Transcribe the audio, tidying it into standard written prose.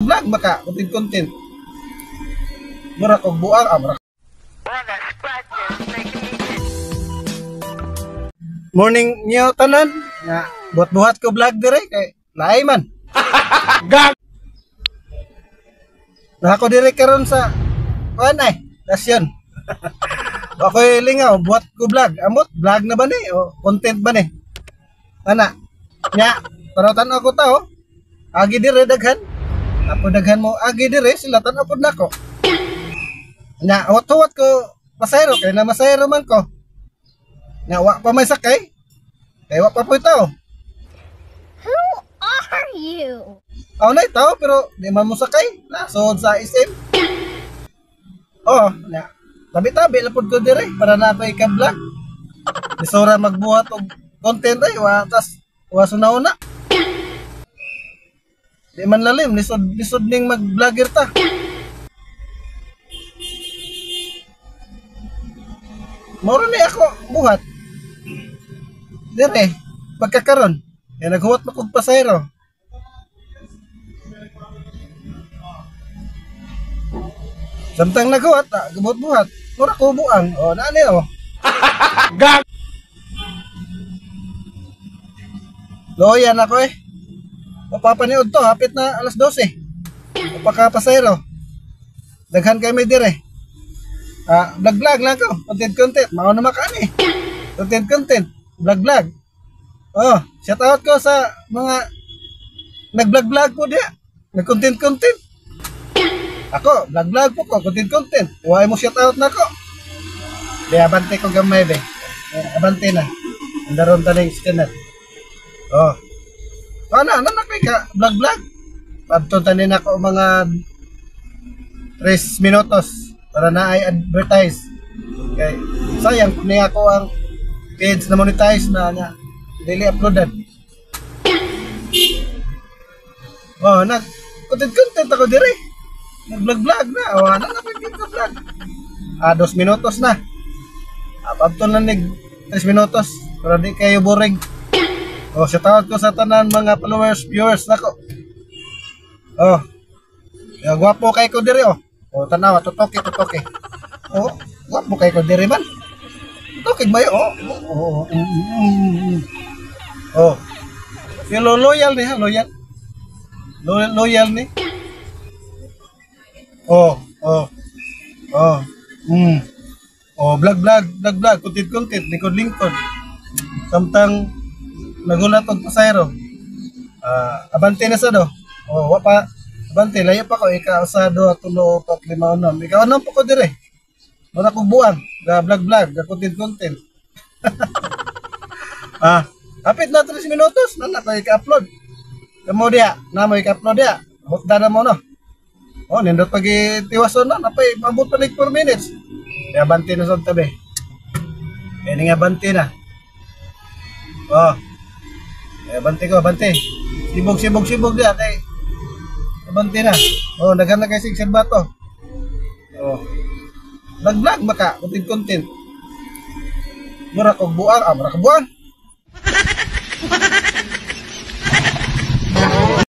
vlog maka content. Mura kog buang amra. Morning niyo tanan nga buhat-buhat ko vlog dire kay laay man. Gag. Na ako dire karon sa kuan ay, dasyon. Ako lingaw buhat ko vlog. Amot vlog na ba ni o content ba ni? Ana. Nya, tarotan ako tao. Agi dire daghan. Apo daghan mo agi dire sila tan apod nako. Nya, awat-awat ko pasayro kay na masayro man ko. Nya, wa pa may sakay. Kay wa pa po tao. Who are you? Aw na tao pero di man mo sakay. Nasod sa SM. Oh, nya. Tabi-tabi lapod ko dire para na ako ika-vlog. Bisora magbuhat og content ay wa tas wa sunauna. Di man lalim lisod ning mag-vlogger ta. Moro ni ako buhat. Dire pagkakaron kaya naghuwat na kog pasayro. Samtang naghuwat, gubot-buhat. Mura ko buang. O, nani o. Gag! Loyan ako eh. Mapapaniod to, hapit na alas 12. Mapakapasayro. Daghan kay may dire. Vlog-vlog lang ko. Content. Mao na makaan eh. Content. Vlog-vlog. Oh, shout out ko sa mga nag-vlog-vlog po diya. Nag-content. Ako, vlog-vlog po ko, content. Huwag mo shout out na ko. Di, abante ko gamay be. Abante na. Andaron taning scanner. Oh. Ano nakay ka vlog. Pabtuntanin ako mga 3 minutos para na ay advertise. Okay. Sayang kung niya ako ang page na monetize na niya. Daily uploaded. Oh, content ako dire. Nag-vlog na. O, ano na vlog? 2 minutos na. Pabton lang 3 minutos para di kayo boring. O, shoutout ko sa tanan mga followers, viewers nako. Oh. Gwapo kay ko dire oh. O, tanawa tutoke. Oh, gwapo kay ko dire man. Tutoke ba yo? Oh. Oh. Pero loyal ni ha, loyal. Loyal ni. Oh. Oh, vlog, content, lingkod. Samtang nagulat og pasayro. Abante na sa do. Oh, wa pa abante layo pa ko ika sa 2 3 4 5 6. Ikaw ano po ko dire. Wala ko buang, ga vlog, ga content. Hapit na 3 minutos na ko ika-upload. Kamo dia, na mo ika-upload dia. Hukda na mo no. Oh, nindot pagi tiwason na, napay mabot pa 4 minutes. Kaya abante na sa tabi. Kaya nga abante na. Oh. Abante. Sibog dia kay abante na. Oh, daghan na kay sig bato. Oh. Vlog maka content. Mura kog buang, mura ka buang.